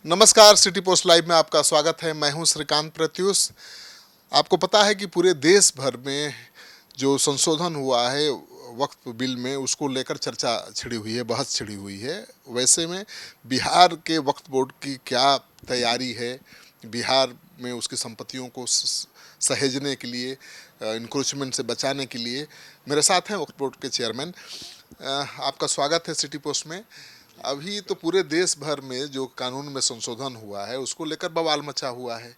नमस्कार, city post live में आपका स्वागत है। मैं हूं श्रीकांत प्रत्युष। आपको पता है कि पूरे देश भर में जो संशोधन हुआ है वक्फ बिल में, उसको लेकर चर्चा छिड़ी हुई है, बहस छिड़ी हुई है। वैसे में बिहार के वक्फ बोर्ड की क्या तैयारी है, बिहार में उसकी संपत्तियों को सहेजने के लिए, इंक्रोचमेंट से बचाने के लिए मेरे साथ हैं वक्फ बोर्ड के चेयरमैन। आपका स्वागत है सिटी पोस्ट में। अभी तो पूरे देश भर में जो कानून में संशोधन हुआ है उसको लेकर बवाल मचा हुआ है।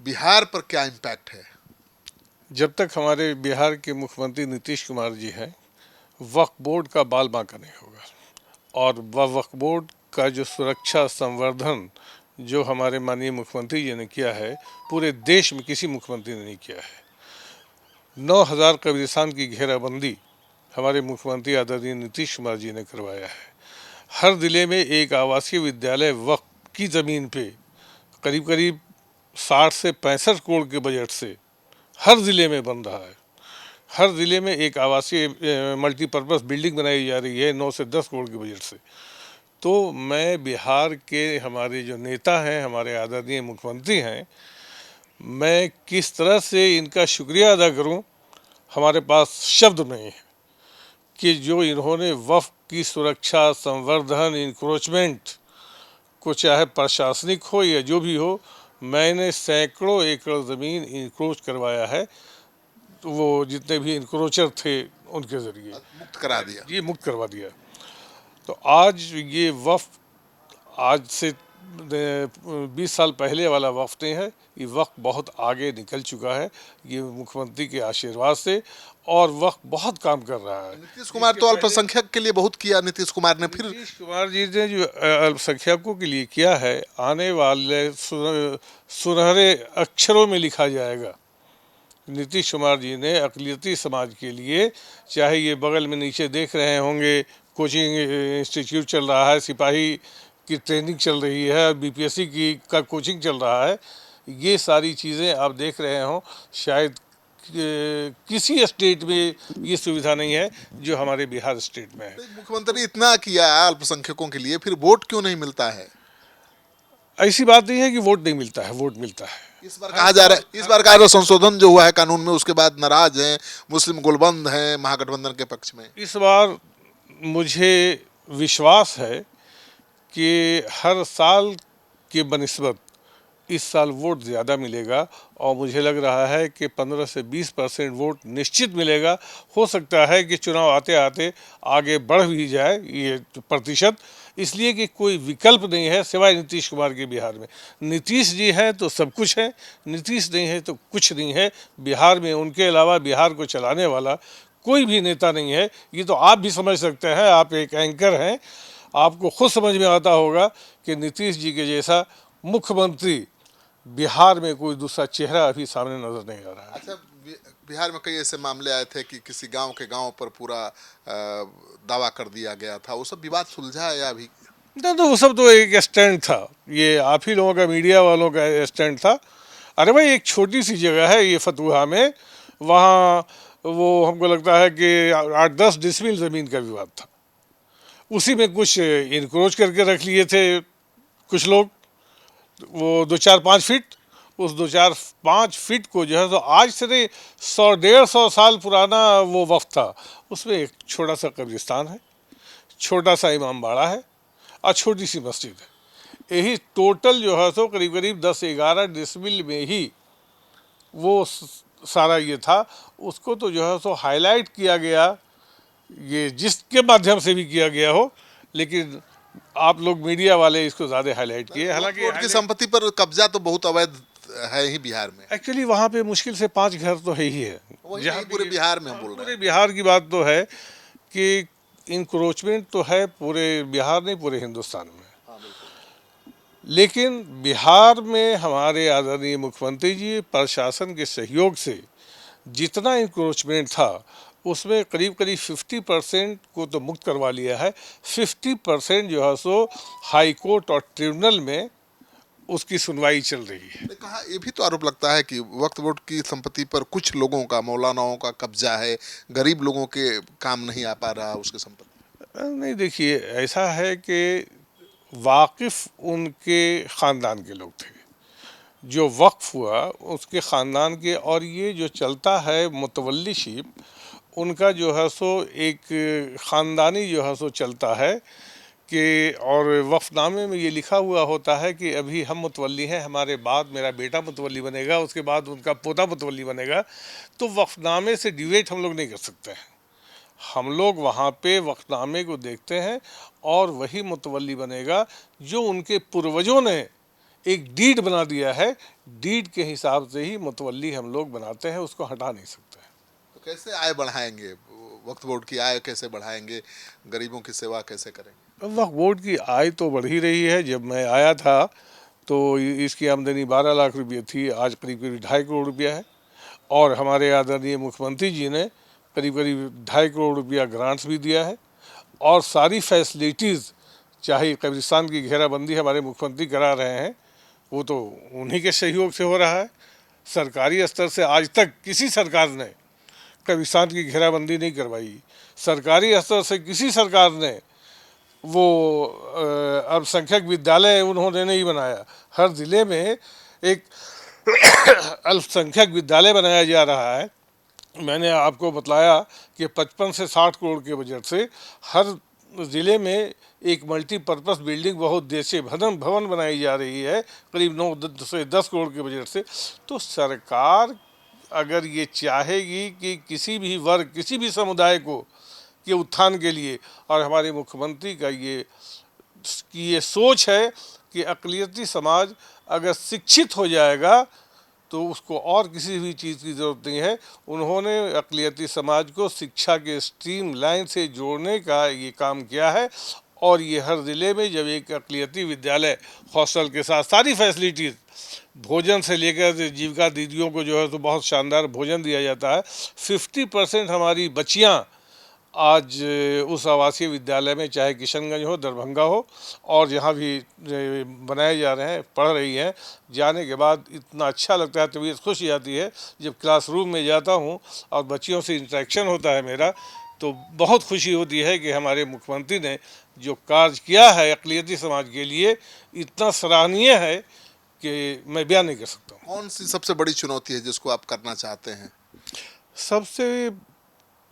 बिहार पर क्या इम्पैक्ट है? जब तक हमारे बिहार के मुख्यमंत्री नीतीश कुमार जी हैं, वक्फ बोर्ड का बाल बांका नहीं होगा। और वह वक्फ बोर्ड का जो सुरक्षा संवर्धन जो हमारे माननीय मुख्यमंत्री जी ने किया है, पूरे देश में किसी मुख्यमंत्री ने नहीं किया है। 9,000 कब्रिस्तान की घेराबंदी हमारे मुख्यमंत्री आदरणीय नीतीश कुमार जी ने करवाया है। हर जिले में एक आवासीय विद्यालय वक्फ की ज़मीन पे करीब करीब 60 से 65 करोड़ के बजट से हर ज़िले में बन रहा है। हर ज़िले में एक आवासीय मल्टीपर्पज़ बिल्डिंग बनाई जा रही है 9 से 10 करोड़ के बजट से। तो मैं बिहार के हमारे जो नेता हैं, हमारे आदरणीय मुख्यमंत्री हैं, मैं किस तरह से इनका शुक्रिया अदा करूं, हमारे पास शब्द नहीं है कि जो इन्होंने वक्फ की सुरक्षा, संवर्धन, इंक्रोचमेंट को, चाहे प्रशासनिक हो या जो भी हो, मैंने सैकड़ों एकड़ ज़मीन इंक्रोच करवाया है। तो वो जितने भी इंक्रोचर थे उनके ज़रिए मुक्त करा दिया। ये मुक्त करवा दिया। तो आज ये वक्फ आज से 20 साल पहले वाला वक्फ नहीं है। ये वक्फ बहुत आगे निकल चुका है, ये मुख्यमंत्री के आशीर्वाद से, और वक्फ बहुत काम कर रहा है। नीतीश कुमार तो अल्पसंख्यक के लिए बहुत किया। नीतीश कुमार ने फिर नीतीश कुमार जी ने जो अल्पसंख्यकों के लिए किया है, आने वाले सुनहरे अक्षरों में लिखा जाएगा। नीतीश कुमार जी ने अक़लियती समाज के लिए, चाहे ये बगल में नीचे देख रहे होंगे कोचिंग इंस्टीट्यूट चल रहा है, सिपाही की ट्रेनिंग चल रही है, बीपीएससी की का कोचिंग चल रहा है, ये सारी चीज़ें आप देख रहे हो। शायद किसी स्टेट में ये सुविधा नहीं है जो हमारे बिहार स्टेट में है। मुख्यमंत्री इतना किया है अल्पसंख्यकों के लिए, फिर वोट क्यों नहीं मिलता है? ऐसी बात नहीं है कि वोट नहीं मिलता है, वोट मिलता है। इस बार कहा जा रहा है, इस बार कहा संशोधन जो हुआ है कानून में, उसके बाद नाराज हैं, मुस्लिम गोलबंद हैं महागठबंधन के पक्ष में। इस बार मुझे विश्वास है कि हर साल के बनिस्बत इस साल वोट ज़्यादा मिलेगा, और मुझे लग रहा है कि 15 से 20% वोट निश्चित मिलेगा। हो सकता है कि चुनाव आते आते आगे बढ़ भी जाए ये प्रतिशत, इसलिए कि कोई विकल्प नहीं है सिवाय नीतीश कुमार के बिहार में। नीतीश जी हैं तो सब कुछ है, नीतीश नहीं है तो कुछ नहीं है बिहार में। उनके अलावा बिहार को चलाने वाला कोई भी नेता नहीं है। ये तो आप भी समझ सकते हैं, आप एक एंकर हैं, आपको खुद समझ में आता होगा कि नीतीश जी के जैसा मुख्यमंत्री बिहार में कोई दूसरा चेहरा अभी सामने नजर नहीं आ रहा है। अच्छा, बिहार में कई ऐसे मामले आए थे कि किसी गांव के गांव पर पूरा दावा कर दिया गया था, वो सब विवाद सुलझा है या अभी? नहीं, तो वो सब तो एक स्टैंड था, ये आप ही लोगों का, मीडिया वालों का स्टैंड था। अरे भाई, एक छोटी सी जगह है ये फतुहा में, वहाँ वो हमको लगता है कि 8-10 डिसमिल ज़मीन का विवाद था। उसी में कुछ इनक्रोच करके रख लिए थे कुछ लोग, वो 2-4-5 फीट। उस 2-4-5 फीट को जो है तो आज से 100-150 साल पुराना वो वक्फ था। उसमें एक छोटा सा कब्रिस्तान है, छोटा सा इमाम बाड़ा है और छोटी सी मस्जिद है। यही टोटल जो है तो करीब करीब 10-11 डिसमिल में ही वो सारा ये था। उसको तो जो है तो हाईलाइट किया गया, ये जिसके माध्यम से भी किया गया हो, लेकिन आप लोग मीडिया वाले इसको ज़्यादा हाईलाइट किए। हालांकि वक्फ की संपत्ति पर कब्जा तो बहुत अवैध है ही बिहार में। एक्चुअली वहाँ पे मुश्किल से 5 घर तो है ही है। वही जहाँ नहीं, पूरे बिहार में हम बोल रहे पूरे हैं। बिहार की बात तो है कि इंक्रोचमेंट तो है पूरे बिहार नहीं, पूरे हिंदुस्तान में। लेकिन बिहार में हमारे आदरणीय मुख्यमंत्री जी प्रशासन के सहयोग से जितना इंक्रोचमेंट था, उसमें करीब करीब 50% को तो मुक्त करवा लिया है। 50% जो है सो हाई कोर्ट और ट्रिब्यूनल में उसकी सुनवाई चल रही है। कहा, ये भी तो आरोप लगता है कि वक्फ बोर्ड की संपत्ति पर कुछ लोगों का, मौलानाओं का कब्जा है, गरीब लोगों के काम नहीं आ पा रहा उसकी संपत्ति। नहीं, देखिए, ऐसा है कि वाकिफ़ उनके ख़ानदान के लोग थे। जो वक्फ हुआ उसके ख़ानदान के, और ये जो चलता है मुतवल्लीशिप, उनका जो है सो एक ख़ानदानी जो है सो चलता है कि, और वफ़नामे में ये लिखा हुआ होता है कि अभी हम मुतवल्ली हैं, हमारे बाद मेरा बेटा मुतवल्ली बनेगा, उसके बाद उनका पोता मुतवल्ली बनेगा। तो वफ़नामे से डिवेट हम लोग नहीं कर सकते हैं। हम लोग वहाँ पे वफ़नामे को देखते हैं और वही मुतवल्ली बनेगा जो उनके पूर्वजों ने एक डीड बना दिया है। डीड के हिसाब से ही मुतवल्ली हम लोग बनाते हैं, उसको हटा नहीं सकते। तो कैसे आय बढ़ाएंगे, वक्फ बोर्ड की आय कैसे बढ़ाएंगे, गरीबों की सेवा कैसे करेंगे? वक्फ बोर्ड की आय तो बढ़ ही रही है। जब मैं आया था तो इसकी आमदनी 12 लाख रुपये थी, आज करीब करीब 2.5 करोड़ रुपया है। और हमारे आदरणीय मुख्यमंत्री जी ने करीब करीब 2.5 करोड़ रुपया ग्रांट्स भी दिया है। और सारी फैसिलिटीज़, चाहे कब्रिस्तान की घेराबंदी हमारे मुख्यमंत्री करा रहे हैं, वो तो उन्हीं के सहयोग से हो रहा है। सरकारी स्तर से आज तक किसी सरकार ने कब्रिस्तान की घेराबंदी नहीं करवाई। सरकारी स्तर से किसी सरकार ने वो अल्पसंख्यक विद्यालय उन्होंने नहीं बनाया। हर ज़िले में एक अल्पसंख्यक विद्यालय बनाया जा रहा है। मैंने आपको बतलाया कि 55 से 60 करोड़ के बजट से हर ज़िले में एक मल्टीपर्पज़ बिल्डिंग बहुउद्देशीय भवन बनाई जा रही है, करीब 9 से 10 करोड़ के बजट से। तो सरकार अगर ये चाहेगी कि किसी भी वर्ग, किसी भी समुदाय को के उत्थान के लिए, और हमारे मुख्यमंत्री का ये सोच है कि अक़लियती समाज अगर शिक्षित हो जाएगा तो उसको और किसी भी चीज़ की ज़रूरत नहीं है। उन्होंने अक़लियती समाज को शिक्षा के स्ट्रीम लाइन से जोड़ने का ये काम किया है। और ये हर ज़िले में जब एक अक़लियती विद्यालय हॉस्टल के साथ सारी फैसिलिटीज़, भोजन से लेकर जीविका दीदियों को जो है तो बहुत शानदार भोजन दिया जाता है। 50% हमारी बच्चियाँ आज उस आवासीय विद्यालय में, चाहे किशनगंज हो, दरभंगा हो, और जहाँ भी बनाए जा रहे हैं, पढ़ रही हैं। जाने के बाद इतना अच्छा लगता है, तबीयत खुश हो जाती है। जब क्लासरूम में जाता हूँ और बच्चियों से इंटरेक्शन होता है मेरा, तो बहुत खुशी होती है कि हमारे मुख्यमंत्री ने जो कार्य किया है अक़लियती समाज के लिए, इतना सराहनीय है कि मैं बयान नहीं कर सकता हूँ। कौन सी सबसे बड़ी चुनौती है जिसको आप करना चाहते हैं? सबसे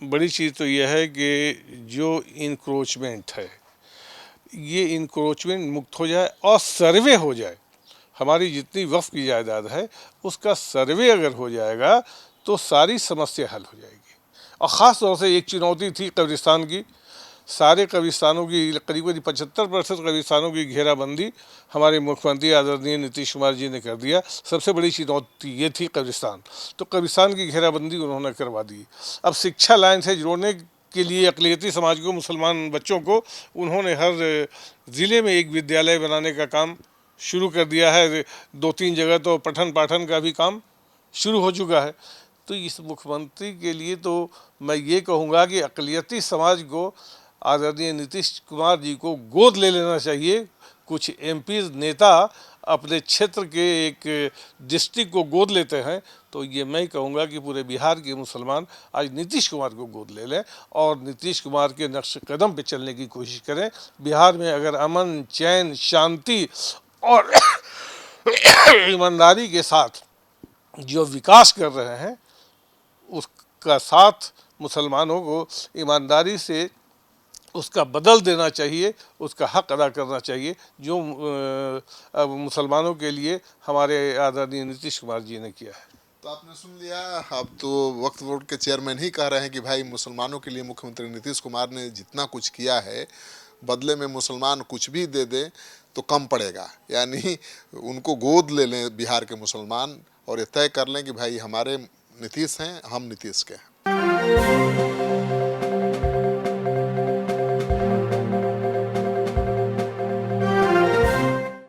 बड़ी चीज़ तो यह है कि जो इंक्रोचमेंट है, ये इंक्रोचमेंट मुक्त हो जाए और सर्वे हो जाए। हमारी जितनी वक्फ की जायदाद है उसका सर्वे अगर हो जाएगा तो सारी समस्या हल हो जाएगी। और ख़ास तौर से एक चुनौती थी कब्रिस्तान की। सारे कब्रिस्तानों की, करीब करीब 75% कब्रिस्तानों की घेराबंदी हमारे मुख्यमंत्री आदरणीय नीतीश कुमार जी ने कर दिया। सबसे बड़ी चुनौती ये थी कब्रिस्तान, तो कब्रिस्तान की घेराबंदी उन्होंने करवा दी। अब शिक्षा लाइन से जोड़ने के लिए अक़लियती समाज को, मुसलमान बच्चों को, उन्होंने हर ज़िले में एक विद्यालय बनाने का काम शुरू कर दिया है। 2-3 जगह तो पठन पाठन का भी काम शुरू हो चुका है। तो इस मुख्यमंत्री के लिए तो मैं ये कहूँगा कि अक़लियती समाज को, आदरणीय नीतीश कुमार जी को गोद ले लेना चाहिए। कुछ एमपीज़ नेता अपने क्षेत्र के एक डिस्ट्रिक्ट को गोद लेते हैं, तो ये मैं कहूँगा कि पूरे बिहार के मुसलमान आज नीतीश कुमार को गोद ले लें और नीतीश कुमार के नक्श कदम पे चलने की कोशिश करें। बिहार में अगर अमन, चैन, शांति और ईमानदारी के साथ जो विकास कर रहे हैं, उसका साथ मुसलमानों को ईमानदारी से उसका बदल देना चाहिए, उसका हक अदा करना चाहिए, जो मुसलमानों के लिए हमारे आदरणीय नीतीश कुमार जी ने किया है। तो आपने सुन लिया, अब तो वक्फ बोर्ड के चेयरमैन ही कह रहे हैं कि भाई मुसलमानों के लिए मुख्यमंत्री नीतीश कुमार ने जितना कुछ किया है, बदले में मुसलमान कुछ भी दे दें तो कम पड़ेगा। यानी उनको गोद ले लें बिहार के मुसलमान और ये तय कर लें कि भाई हमारे नीतीश हैं, हम नीतीश के हैं।